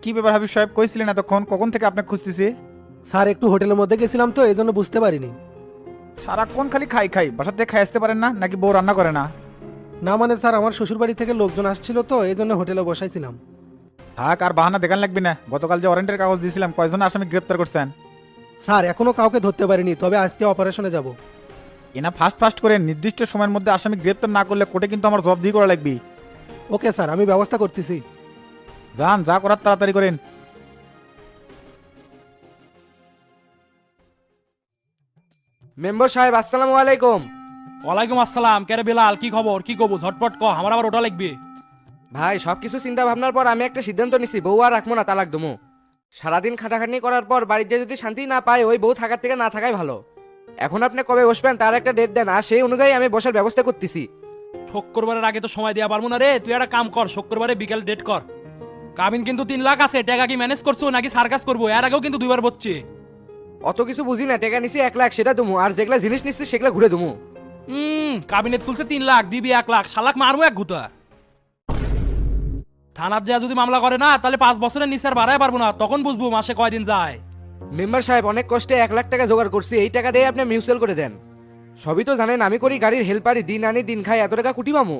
কি ব্যাপার হাবিব সাহেব, কইছিলেন এতক্ষণ, কখন থেকে আপনাকে খুঁজতেছি? স্যার একটু হোটেলের মধ্যে গেছিলাম তো এই জন্য বুঝতে পারিনি। সারাক্ষণ খালি খাই খাই, বাসার থেকে খাই আসতে পারেন না নাকি বউ রান্না করে না? না মানে স্যার আমার শ্বশুর বাড়ি থেকে লোকজন আসছিল তো এই জন্য হোটেলে বসাইছিলাম। থাক, আর বাহানা দেখান লাগবে না। গতকাল যে ওয়ারেন্টের কাগজ দিয়েছিলাম, কয়জন আসামি গ্রেপ্তার করছেন? স্যার এখনো কাউকে ধরতে পারিনি, তবে আজকে অপারেশনে যাব। এনা ফাস্ট ফাস্ট করে নির্দিষ্ট সময়ের মধ্যে আসামি গ্রেপ্তার না করলে কোর্টে কিন্তু আমার জবাবদিহি করা লাগবে। ওকে স্যার, আমি ব্যবস্থা করতেছি। যান, যা করার তাড়াতাড়ি করেন। মেম্বার সাহেব আসসালামু আলাইকুম। ওয়ালাইকুম আসসালাম। কেরে বেলাল, কি খবর? কি কবু ঝটপট ক, আমার আবার ওটা লাগবে। ভাই সবকিছু চিন্তা ভাবনার পর আমি একটা সিদ্ধান্ত নিছি, বউ আর রাখবো না, তালাক দমু। সারাদিন খাটাখাটনি করার পর বাড়িতে যদি শান্তি না পায়, ওই বউ থাকার থেকে না থাকাই ভালো। এখন আপনি কবে বসবেন তার একটা ডেট দেন, আর সেই অনুযায়ী আমি বসার ব্যবস্থা করতেছি। শুক্রবারের আগে তো সময় দেওয়া পারবো না রে। তুই একটা কাম কর, শুক্রবারে বিকেল ডেট কর। কাবিন কিন্তু 3 লাখ আছে, টাকা কি ম্যানেজ করছো নাকি সার্কাস করবো? এর আগেও কিন্তু 2বার বসছি। অত কিছু বুঝি না, টাকা নিছি 1 লাখ, সেটা দমু, আর যেগুলা জিনিস নিচ্ছি সেগুলা ঘুরে দমু। কাবিনেট তুলছে 3 লাখ, দিবি 1 লাখ, শালাক মারবো এক গুতা। থানার যা যদি মামলা করে না, তাহলে 5 বছরের নিচে আর বাড়ায় পারবো না, তখন বুঝবো মাসে কয়দিন যায়। মেম্বার সাহেব অনেক কষ্টে 1 লাখ টাকা জোগাড় করছি, এই টাকা দিয়ে আপনি মিউচুয়াল করে দেন। সবই তো জানেন আমি করি গাড়ির হেল্পারি, দিন আনি দিন খাই, এত টাকা কুটি পামু?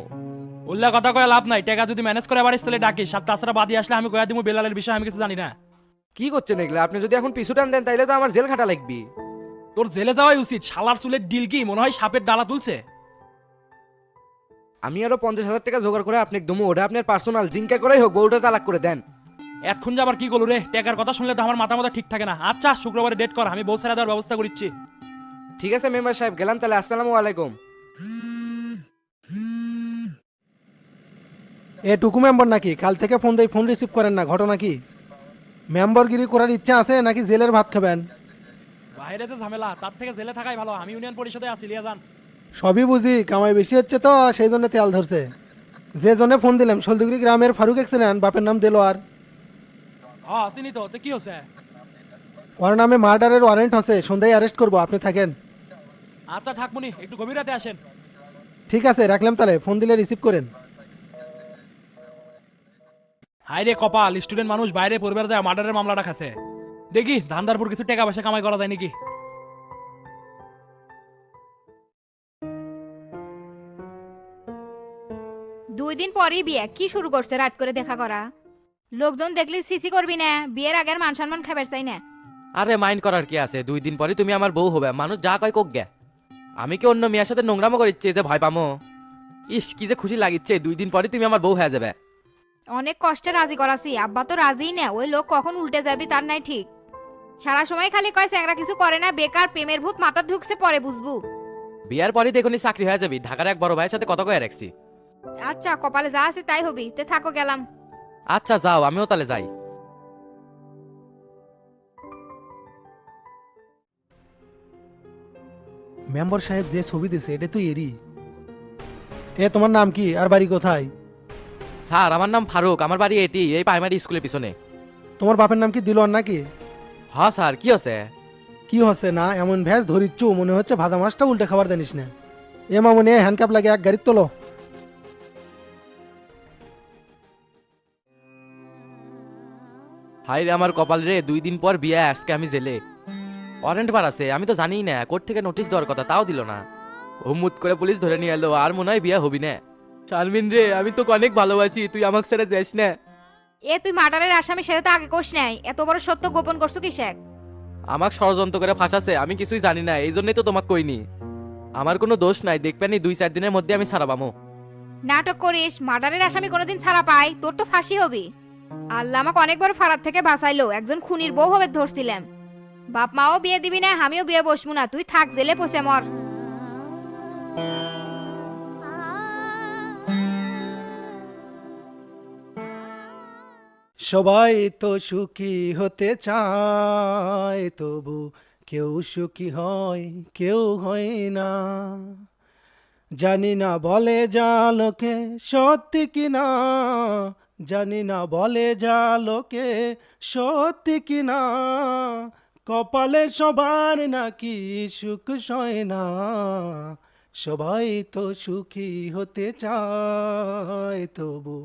উল্লা কথা কয়ে লাভ নাই, টাকা যদি ম্যানেজ করে পারিস তাহলে ডাকিস। আর তাছাড়া বাদি আসলে আমি কয়া দিব বেলালের বিষয়ে আমি কিছু জানি না। কি করছেন এগুলা? আপনি যদি এখন পিছু টান দেন তাইলে তো আমার জেল খাটা লাগবে। তোর জেলে যাওয়াই উচিত। শালার চুলের ডিল কি মনে হয় সাপের ডালা তুলছে? আমি আরো 50,000 টাকা জোগাড় করে আপনি দমু, ওটা আপনার পার্সোনাল, জিঙ্কা করেই হোক বউটা তালাক করে দেন। এখন যে আবার কি করলো রে? টাকার কথা শুনলে তো আমার মাথা মাথা ঠিক থাকে না। আচ্ছা শুক্রবারে ডেট কর, আমি বউ ছেড়ে দেওয়ার ব্যবস্থা করছি। ঠিক আছে মেম্বার সাহেব, গেলাম তাহলে, আসসালামু আলাইকুম। এ টুকু মেম্বার নাকি? কাল থেকে ফোন দেই, ফোন রিসিভ করেন না, ঘটনা কি? মেম্বারগিরি করার ইচ্ছা আছে নাকি জেলের ভাত খাবেন? বাইরে যে ঝামেলা, তার থেকে জেলে থাকাই ভালো। আমি ইউনিয়ন পরিষদে আছি, লিয়া যান। সবই বুঝি, কামাই বেশি হচ্ছে তো সেই জন্য তেল ধরছে। যে জন্য ফোন দিলাম শলদুগরি গ্রামের ফারুক এক্সিলেন, বাপের নাম দেলোয়ার। হ্যাঁ চিনি তো, তো কি হচ্ছে? ওর নামে মার্ডারের ওয়ারেন্ট হচ্ছে, সন্ধ্যায় অ্যারেস্ট করবো, আপনি থাকেন। আচ্ছা ঠাকমুনি, একটু গভীর রাতে আসেন। ঠিক আছে রাখলাম তাহলে, ফোন দিলে রিসিভ করেন। হাই রে কপাল, স্টুডেন্ট মানুষ বাইরে পরিবার যায় মার্ডারের মামলাটা খাচ্ছে। দেখি ধান্দারপুর কিছু টাকা পয়সা কামাই করা যায় নাকি। দুই দিন পরই বিয়ে, কি শুরু করছে রাত করে দেখা করা? লোকজন দেখলে সিসি করবি না? বিয়ের আগের মান সম্মান খাবার চাই না? আরে মাইন্ড করার কি আছে? 2 দিন পরে তুমি আমার বউ হবে, মানুষ যা কয় কোক গে। আমি কি অন্য মেয়ের সাথে নোংরামো করিচ্ছে যে ভয় পামো? ইস কি যে খুশি লাগিচ্ছে, 2 দিন পরে তুমি আমার বউ হয়ে যাবে। অনেক কষ্টে রাজি করাছি, আব্বা তো রাজিই না। ওই লোক কখন উল্টে যাবি তার নাই ঠিক। সারা সময় খালি কয় চ্যাংরা কিছু করে না, বেকার প্রেমের ভূত মাথা ঢুকছে, পরে বুঝবু। বিয়ার পরেই দেখুনি চাকরি হয়ে যাবি। ঢাকার এক বড় ভাইয়ের সাথে কথা কয়ে রাখছি। আচ্ছা কপালে যা আছে তাই হবি, তে থাকো গেলাম। আচ্ছা যাও, আমিও তাহলে যাই। মেম্বার সাহেব যে ছবি দিছে এটা তো এরই। এ তোমার নাম কি আর বাড়ি কোথায়? স্যার আমার নাম ফারুক, আমার বাড়ি এটি, এই প্রাইমারি স্কুলের পিছনে। তোমার বাপের নাম কি দিলন নাকি? হ্যাঁ স্যার, কি আছে? কি হচ্ছে না এমন ভ্যাস ধরিচ্ছু, মনে হচ্ছে ভাজা মাছটা উল্টে খাবার জানিস না। এ মামুনি হ্যান্ডকাপ লাগে এক গাড়ির তোলো। হাই রে আমার কপাল রে, 2 দিন পর বিয়ে, আজকে আমি জেলে। ওয়ারেন্ট বার আছে, আমি তো জানিই না। কোর্ট থেকে নোটিশ দেওয়ার কথা, তাও দিল না। হুমুত করে পুলিশ ধরে নিয়ে এলো, আর মনে হয় বিয়ে হবি না। শারমিন রে, আমি তোকে অনেক ভালোবাসি, তুই আমাকে ছেড়ে যাস না। এ তুই মার্ডারের আসামি, সেটা তো আগে কোষ নাই। এত বড় সত্য গোপন করছো কিসেক? আমাকে ষড়যন্ত্র করে ফাঁসাছে, আমি কিছুই জানি না, এই জন্যই তো তোমাকে কইনি। আমার কোনো দোষ নাই, দেখবেনি 2-4 দিনের মধ্যে আমি ছাড়া পামো। নাটক করিস? মার্ডারের আসামি কোনোদিন ছাড়া পায়? তোর তো ফাঁসি হবি। আল্লাহ আমাকে অনেকবার ফারাত থেকে বাঁচাইলো, একজন খুনির বউ হবে ধরছিলাম। বাপ মাও বিয়ে দিবি না, আমিও বিয়ে বসবো না, তুই থাক জেলে পচে মর। সবাই তো সুখী হতে চায়, তবু কেউ সুখী হয় কেউ হয় না। জানি না বলে যা লোকে সত্যি কিনা, জানি না বলে যা লোকে সত্যি কিনা। কপালে সবার নাকি সুখ সয় না। সবাই তো সুখী হতে চায়, তবু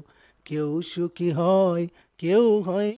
কেউ সুখী হয় কেউ হয়